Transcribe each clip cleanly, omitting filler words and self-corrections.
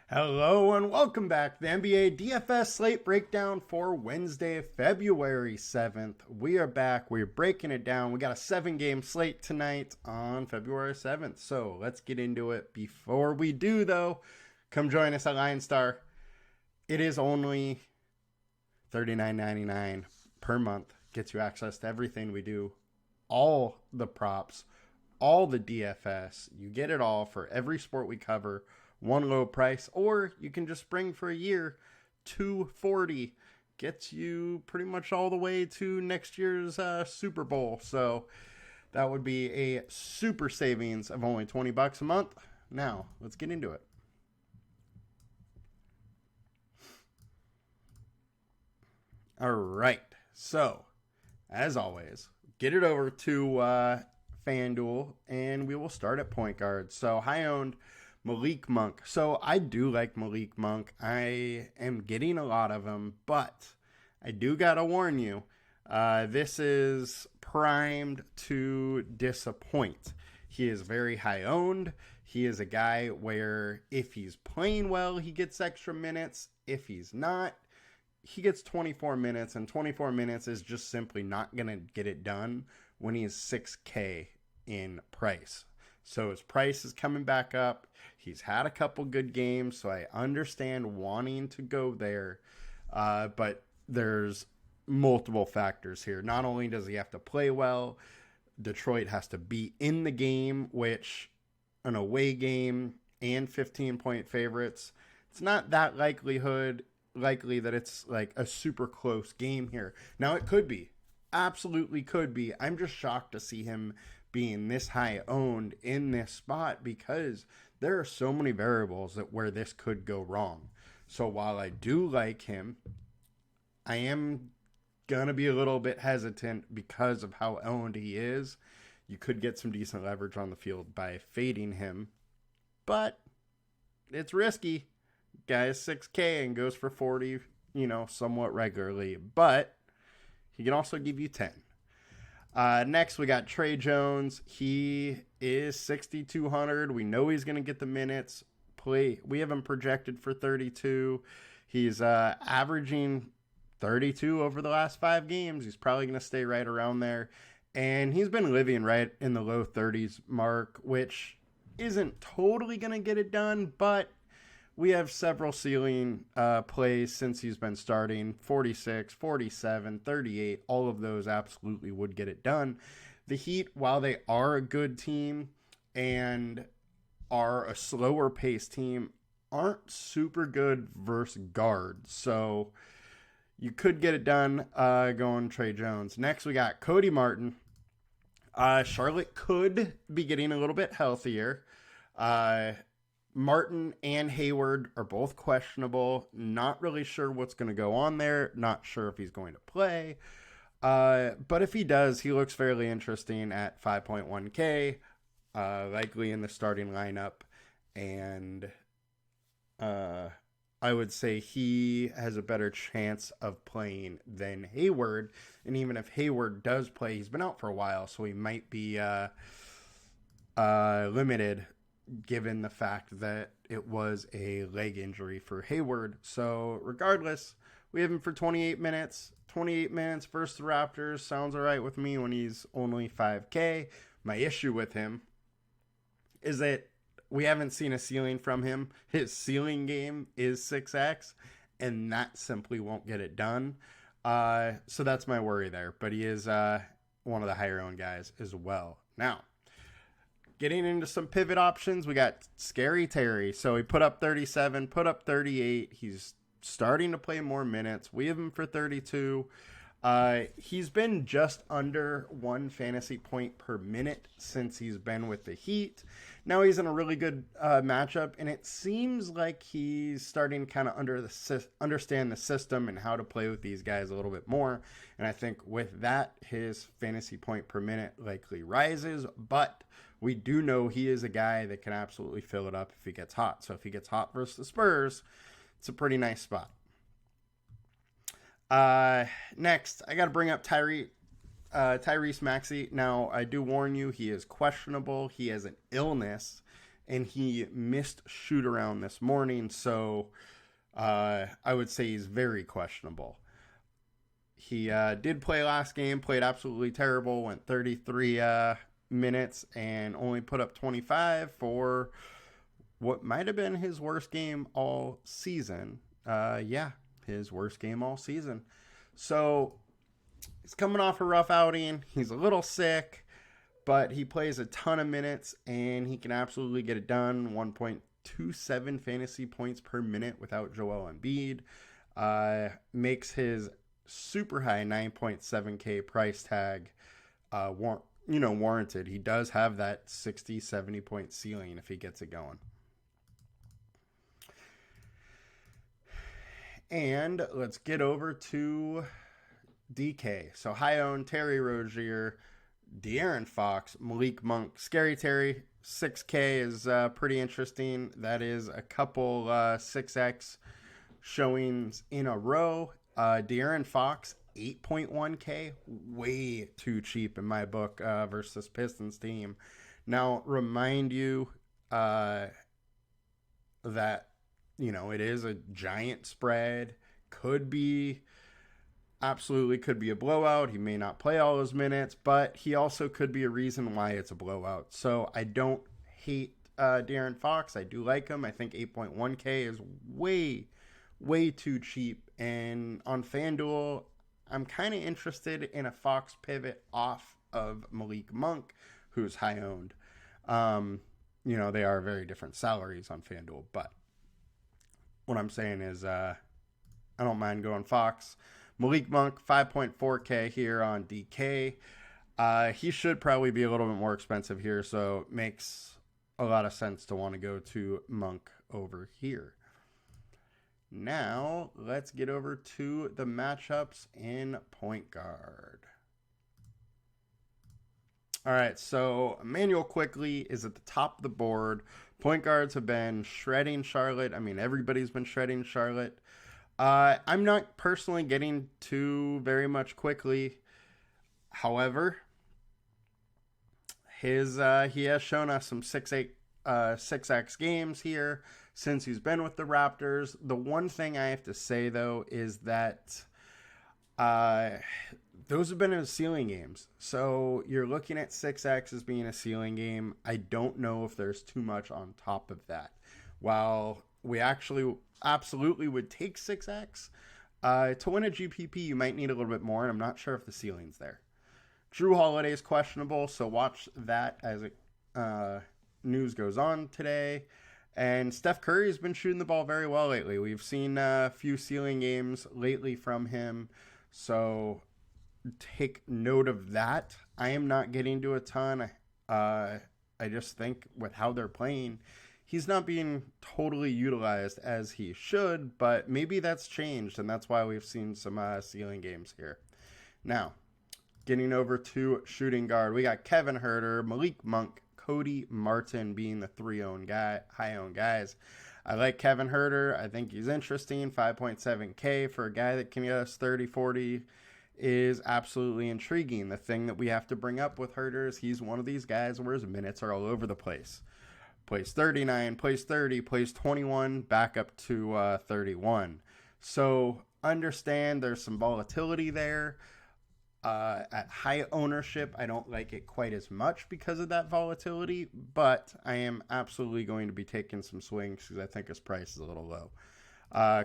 Hello and welcome back to the NBA DFS Slate Breakdown for Wednesday, February 7th. We are back. We're breaking it down. We got a 7-game slate tonight on February 7th. So let's get into it. Before we do, though, come join us at LionStar. It is only $39.99 per month. Gets you access to everything we do. All the props, all the DFS. You get it all for every sport we cover. One low price, or you can just spring for a year. $240 gets you pretty much all the way to next year's Super Bowl. So that would be a super savings of only $20 a month. Now let's get into it. All right. So as always, get it over to FanDuel, and we will start at point guard. So high owned Malik Monk. So I do like Malik Monk. I am getting a lot of him, but I do got to warn you, this is primed to disappoint. He is very high owned. He is a guy where if he's playing well, he gets extra minutes. If he's not, he gets 24 minutes, and 24 minutes is just simply not going to get it done when he is $6K in price. So his price is coming back up. He's had a couple good games, so I understand wanting to go there. But there's multiple factors here. Not only does he have to play well, Detroit has to be in the game, which an away game and 15-point favorites, it's not that likely that it's like a super close game here. Now it could be. Absolutely could be. I'm just shocked to see him being this high owned in this spot because there are so many variables that where this could go wrong. So while I do like him, I am going to be a little bit hesitant because of how owned he is. You could get some decent leverage on the field by fading him, but it's risky. Guy is 6K and goes for 40, somewhat regularly, but he can also give you 10. Next, we got Trey Jones. He is 6,200. We know he's going to get the minutes. We have him projected for 32. He's averaging 32 over the last 5 games. He's probably going to stay right around there. And he's been living right in the low 30s mark, which isn't totally going to get it done, but we have several ceiling plays since he's been starting. 46, 47, 38. All of those absolutely would get it done. The Heat, while they are a good team and are a slower paced team, aren't super good versus guards. So you could get it done going Trey Jones. Next, we got Cody Martin. Charlotte could be getting a little bit healthier. Martin and Hayward are both questionable. Not really sure what's going to go on there. Not sure if he's going to play. But if he does, he looks fairly interesting at 5.1K. Likely in the starting lineup. And I would say he has a better chance of playing than Hayward. And even if Hayward does play, he's been out for a while, so he might be limited, given the fact that it was a leg injury for Hayward. So regardless, we have him for 28 minutes. 28 minutes versus the Raptors sounds all right with me when he's only 5K. My issue with him is that we haven't seen a ceiling from him. His ceiling game is 6X, and that simply won't get it done. So that's my worry there. But he is one of the higher owned guys as well. Now, getting into some pivot options, we got Scary Terry. So he put up 37, put up 38. He's starting to play more minutes. We have him for 32. He's been just under 1 fantasy point per minute since he's been with the Heat. Now he's in a really good matchup, and it seems like he's starting to kind of understand the system and how to play with these guys a little bit more. And I think with that, his fantasy point per minute likely rises, but we do know he is a guy that can absolutely fill it up if he gets hot. So if he gets hot versus the Spurs, it's a pretty nice spot. Next, I got to bring up Tyrese Maxey. Now, I do warn you, he is questionable. He has an illness, and he missed shoot around this morning, so I would say he's very questionable. He did play last game, played absolutely terrible, went 33 minutes and only put up 25 for what might have been his worst game all season. His worst game all season. So he's coming off a rough outing. He's a little sick, but he plays a ton of minutes and he can absolutely get it done. 1.27 fantasy points per minute without Joel Embiid. Makes his super high 9.7K price tag warranted. He does have that 60, 70 point ceiling if he gets it going. And let's get over to DK. So high owned Terry Rozier, De'Aaron Fox, Malik Monk, Scary Terry. 6K is pretty interesting. That is a couple 6X showings in a row. De'Aaron Fox, 8.1K, way too cheap in my book versus Pistons team. Now, remind you that, it is a giant spread. Could be a blowout. He may not play all his minutes, but he also could be a reason why it's a blowout. So I don't hate De'Aaron Fox. I do like him. I think 8.1K is way too cheap. And on FanDuel, I'm kind of interested in a Fox pivot off of Malik Monk, who's high owned. They are very different salaries on FanDuel, but what I'm saying is I don't mind going Fox. Malik Monk, 5.4K here on DK. He should probably be a little bit more expensive here, so it makes a lot of sense to want to go to Monk over here. Now, let's get over to the matchups in point guard. All right, so Emmanuel Quickley is at the top of the board. Point guards have been shredding Charlotte. I mean, everybody's been shredding Charlotte. I'm not personally getting to very much Quickley. However, he has shown us some 6X games here since he's been with the Raptors. The one thing I have to say, though, is that those have been his ceiling games. So you're looking at 6X as being a ceiling game. I don't know if there's too much on top of that. While we actually absolutely would take 6X, to win a GPP, you might need a little bit more, and I'm not sure if the ceiling's there. Drew Holiday is questionable, so watch that as news goes on today. And Steph Curry has been shooting the ball very well lately. We've seen a few ceiling games lately from him, so take note of that. I am not getting to a ton. I just think with how they're playing, he's not being totally utilized as he should, but maybe that's changed, and that's why we've seen some ceiling games here. Now, getting over to shooting guard, we got Kevin Huerter, Malik Monk, Cody Martin being the high-owned guys. I like Kevin Huerter. I think he's interesting. 5.7K for a guy that can get us 30, 40 is absolutely intriguing. The thing that we have to bring up with Huerter is he's one of these guys where his minutes are all over the place. Plays 39, plays 30, plays 21, back up to 31. So understand there's some volatility there. At high ownership, I don't like it quite as much because of that volatility, but I am absolutely going to be taking some swings because I think his price is a little low.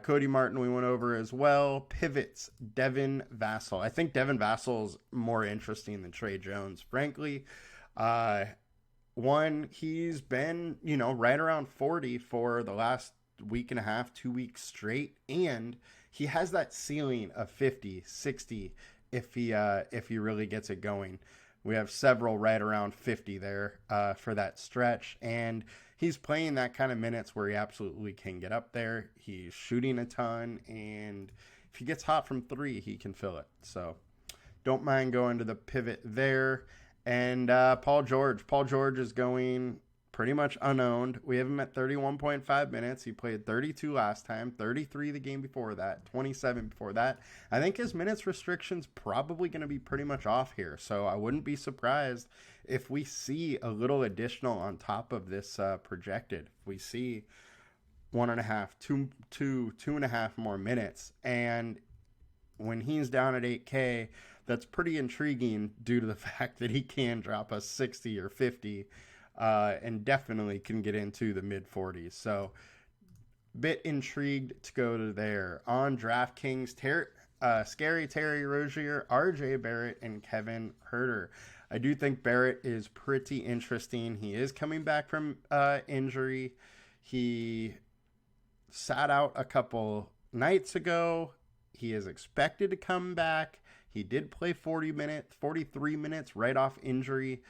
Cody Martin we went over as well. Pivots, Devin Vassell. I think Devin Vassell is more interesting than Trey Jones, frankly. He's been, right around 40 for the last week and a half, 2 weeks straight, and he has that ceiling of 50, 60 if he really gets it going. We have several right around 50 there for that stretch, and he's playing that kind of minutes where he absolutely can get up there. He's shooting a ton, and if he gets hot from three, he can fill it. So don't mind going to the pivot there. And Paul George. Paul George is going pretty much unowned. We have him at 31.5 minutes. He played 32 last time, 33 the game before that, 27 before that. I think his minutes restriction's probably going to be pretty much off here. So I wouldn't be surprised if we see a little additional on top of this projected. If we see 1.5, 2.5 more minutes. And when he's down at 8K, that's pretty intriguing due to the fact that he can drop us 60 or 50 and definitely can get into the mid 40s. So bit intrigued to go to there. On DraftKings, Scary Terry Rozier, RJ Barrett, and Kevin Huerter. I do think Barrett is pretty interesting. He is coming back from injury. He sat out a couple nights ago. He is expected to come back. He did play 43 minutes right off injury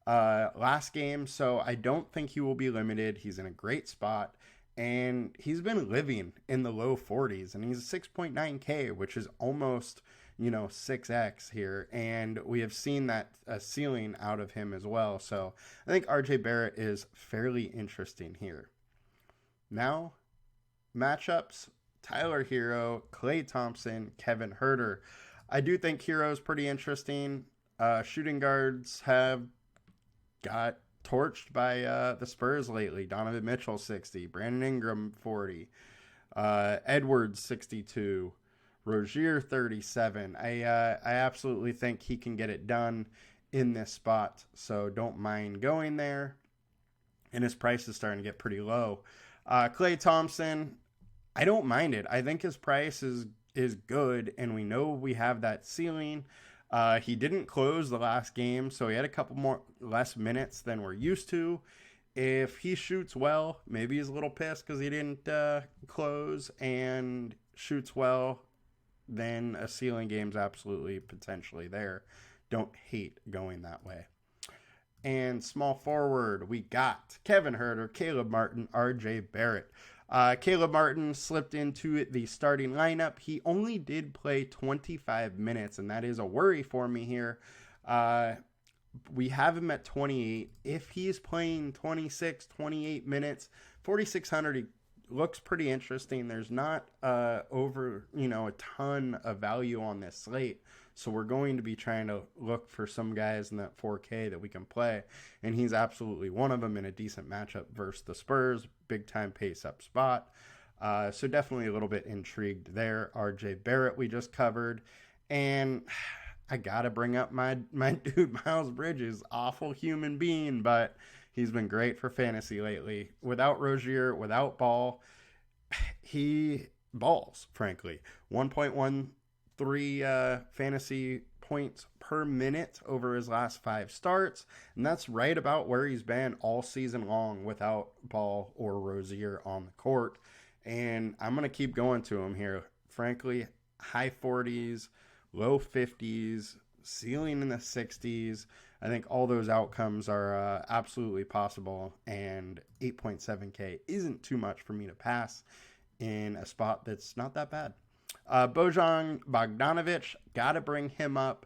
last game, so I don't think he will be limited. He's in a great spot, and he's been living in the low 40s, and he's a 6.9K, which is almost, 6X here, and we have seen that ceiling out of him as well. So I think RJ Barrett is fairly interesting here. Now, matchups: Tyler Hero, Klay Thompson, Kevin Huerter. I do think Hero's pretty interesting. Shooting guards have got torched by the Spurs lately. Donovan Mitchell, 60. Brandon Ingram, 40. Edwards, 62. Rozier, 37. I absolutely think he can get it done in this spot, so don't mind going there. And his price is starting to get pretty low. Klay Thompson, I don't mind it. I think his price is good, and we know we have that ceiling. He didn't close the last game, so he had a couple less minutes than we're used to. If he shoots well, maybe he's a little pissed because he didn't close, and shoots well, then a ceiling game's absolutely potentially there. Don't hate going that way. And small forward, we got Kevin Huerter, Caleb Martin, RJ Barrett. Caleb Martin slipped into the starting lineup. He only did play 25 minutes, and that is a worry for me here. We have him at 28. If he's playing 26, 28 minutes, 4,600, he looks pretty interesting. There's not a ton of value on this slate. So we're going to be trying to look for some guys in that 4K that we can play. And he's absolutely one of them in a decent matchup versus the Spurs. Big time pace up spot. So definitely a little bit intrigued there. RJ Barrett we just covered. And I got to bring up my dude Miles Bridges. Awful human being, but he's been great for fantasy lately. Without Rozier, without Ball, he balls, frankly. 1.13 fantasy points per minute over his last 5 starts, and that's right about where he's been all season long without Ball or Rozier on the court. And I'm going to keep going to him here. Frankly, high 40s, low 50s, ceiling in the 60s. I think all those outcomes are absolutely possible, and 8.7K isn't too much for me to pass in a spot that's not that bad. Bojan Bogdanovic, got to bring him up.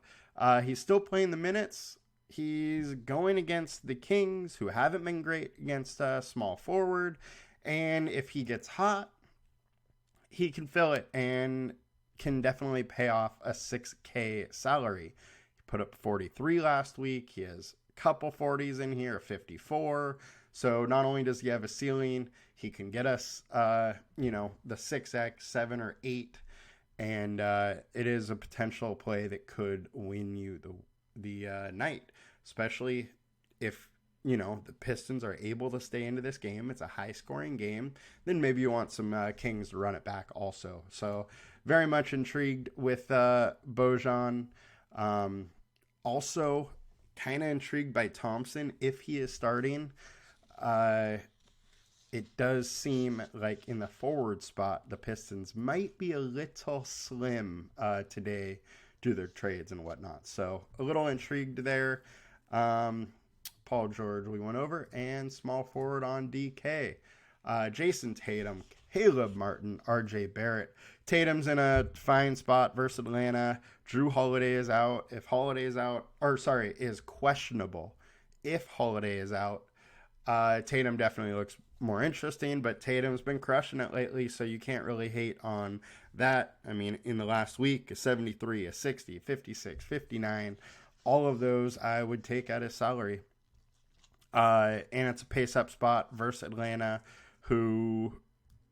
He's still playing the minutes. He's going against the Kings, who haven't been great against small forward. And if he gets hot, he can fill it and can definitely pay off a 6K salary. He put up 43 last week. He has a couple 40s in here, 54. So not only does he have a ceiling, he can get us, the 6X, 7 or 8. And it is a potential play that could win you the night, especially if, the Pistons are able to stay into this game. It's a high-scoring game. Then maybe you want some Kings to run it back also. So very much intrigued with Bojan. Also kind of intrigued by Thompson if he is starting. It does seem like in the forward spot, the Pistons might be a little slim today due to their trades and whatnot. So a little intrigued there. Paul George we went over, and small forward on DK. Jason Tatum, Caleb Martin, RJ Barrett. Tatum's in a fine spot versus Atlanta. Drew Holiday is out. Is questionable. If Holiday is out, Tatum definitely looks more interesting, but Tatum's been crushing it lately, so you can't really hate on that. I mean, in the last week, a 73, a 60, 56, 59, all of those I would take at his salary. And it's a pace-up spot versus Atlanta, who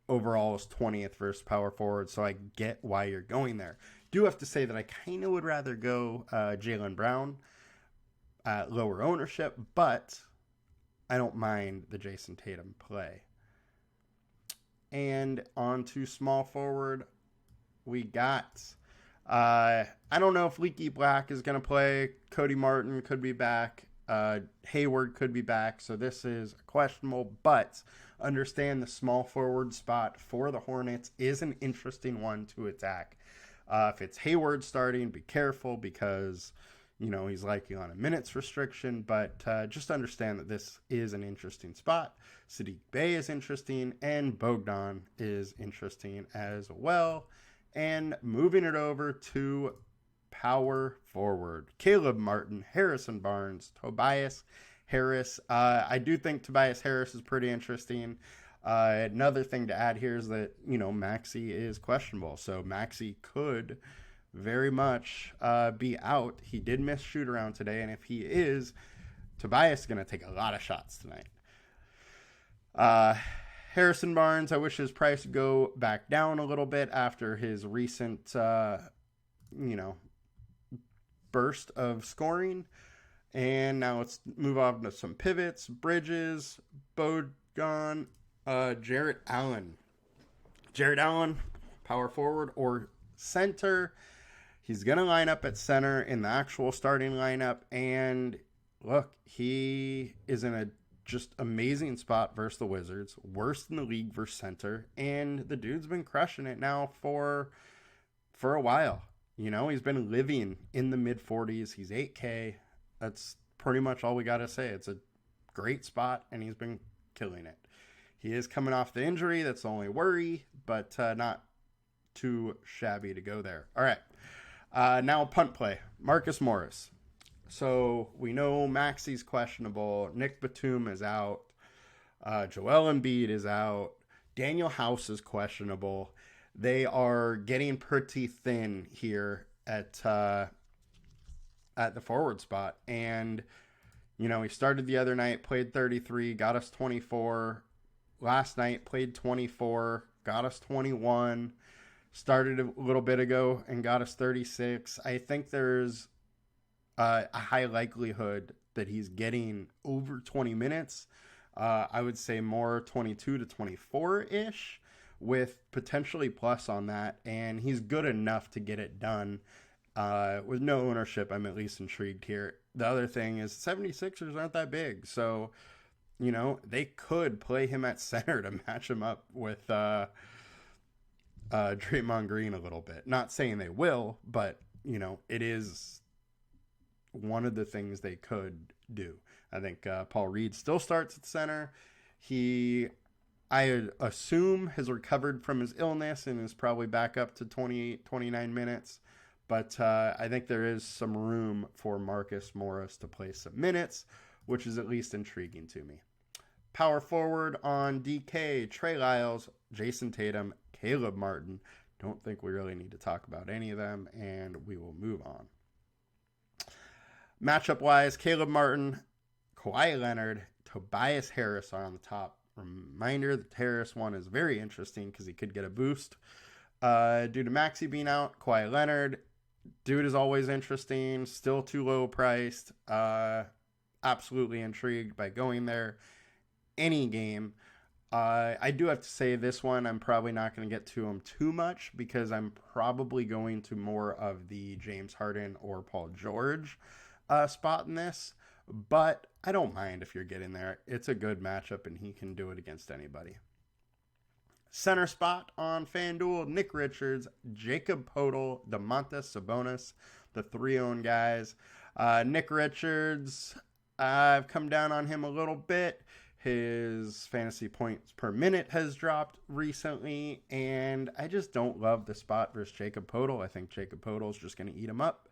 overall is 20th versus power forward, so I get why you're going there. Do have to say that I kind of would rather go Jaylen Brown at lower ownership, but I don't mind the Jason Tatum play. And on to small forward, we got... I don't know if Leaky Black is going to play. Cody Martin could be back. Hayward could be back. So this is questionable, but understand the small forward spot for the Hornets is an interesting one to attack. If it's Hayward starting, be careful because, you know, he's likely on a minutes restriction, but just understand that this is an interesting spot. Sadiq Bey is interesting, and Bogdan is interesting as well. And moving it over to power forward, Caleb Martin, Harrison Barnes, Tobias Harris. I do think Tobias Harris is pretty interesting. Another thing to add here is that, you know, Maxey is questionable. So Maxey could very much be out. He did miss shoot around today, and if he is, Tobias is going to take a lot of shots tonight. Harrison Barnes, I wish his price would go back down a little bit after his recent, burst of scoring. And now let's move on to some pivots. Bridges, Bogdan, Jarrett Allen. Jarrett Allen, power forward or center. He's going to line up at center in the actual starting lineup. And look, he is in a just amazing spot versus the Wizards. Worst in the league versus center. And the dude's been crushing it now for a while. You know, he's been living in the mid-40s. He's 8K. That's pretty much all we got to say. It's a great spot, and he's been killing it. He is coming off the injury. That's the only worry, but not too shabby to go there. All right. Now punt play. Marcus Morris. So we know Maxey's questionable. Nick Batum is out. Joel Embiid is out. Daniel House is questionable. They are getting pretty thin here at the forward spot. And, you know, he started the other night, played 33, got us 24. Last night, played 24, got us 21. Started a little bit ago and got us 36. I think there's a high likelihood that he's getting over 20 minutes. I would say more 22 to 24-ish with potentially plus on that. And he's good enough to get it done. With no ownership, I'm at least intrigued here. The other thing is 76ers aren't that big. So, you know, they could play him at center to match him up with Draymond Green a little bit. Not saying they will, but, you know, it is one of the things they could do. I think Paul Reed still starts at center. I assume, has recovered from his illness and is probably back up to 28, 29 minutes. But I think there is some room for Marcus Morris to play some minutes, which is at least intriguing to me. Power forward on DK, Trey Lyles, Jason Tatum, Caleb Martin. Don't think we really need to talk about any of them, and we will move on. Matchup-wise, Caleb Martin, Kawhi Leonard, Tobias Harris are on the top. Reminder, the Harris one is very interesting because he could get a boost. Due to Maxey being out, Kawhi Leonard, dude is always interesting, still too low priced. Absolutely intrigued by going there any game. I do have to say this one, I'm probably not going to get to him too much because I'm probably going to more of the James Harden or Paul George spot in this. But I don't mind if you're getting there. It's a good matchup and he can do it against anybody. Center spot on FanDuel, Nick Richards, Jacob Poeltl, Domantas Sabonis, the 3-owned guys. Nick Richards, I've come down on him a little bit. His fantasy points per minute has dropped recently, and I just don't love the spot versus Jacob Poeltl. I think Jacob Poeltl is just going to eat him up.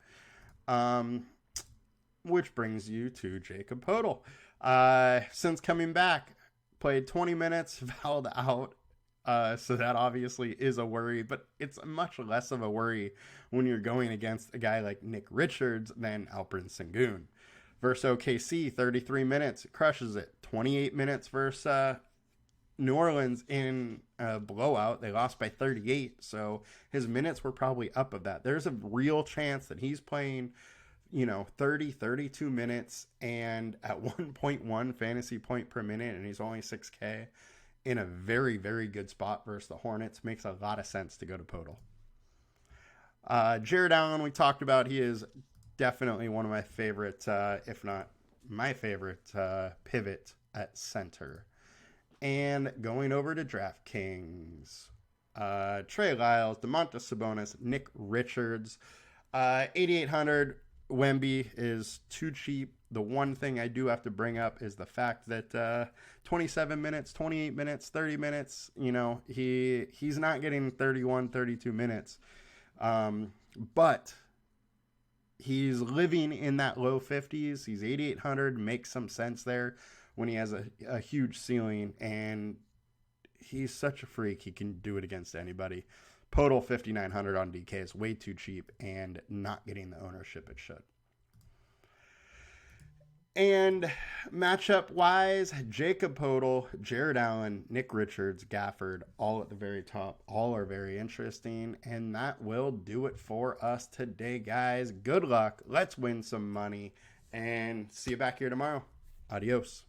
Which brings you to Jacob Poeltl. Since coming back, played 20 minutes, fouled out. So that obviously is a worry, but it's much less of a worry when you're going against a guy like Nick Richards than Alperen Sengun. Versus OKC, 33 minutes, crushes it. 28 minutes versus New Orleans in a blowout. They lost by 38, so his minutes were probably up of that. There's a real chance that he's playing, 30, 32 minutes and at 1.1 fantasy point per minute, and he's only 6K in a very, very good spot versus the Hornets. Makes a lot of sense to go to Podol. Jared Allen, we talked about. He is definitely one of my favorite, if not my favorite, pivot at center. And going over to DraftKings, Trey Lyles, Domantas Sabonis, Nick Richards, 8,800. Wemby is too cheap. The one thing I do have to bring up is the fact that 27 minutes, 28 minutes, 30 minutes, he's not getting 31, 32 minutes. But he's living in that low 50s. He's 8,800, makes some sense there when he has a huge ceiling, and he's such a freak. He can do it against anybody. Podol 5,900 on DK is way too cheap and not getting the ownership it should. And matchup-wise, Jacob Podol, Jared Allen, Nick Richards, Gafford, all at the very top. All are very interesting, and that will do it for us today, guys. Good luck. Let's win some money, and see you back here tomorrow. Adios.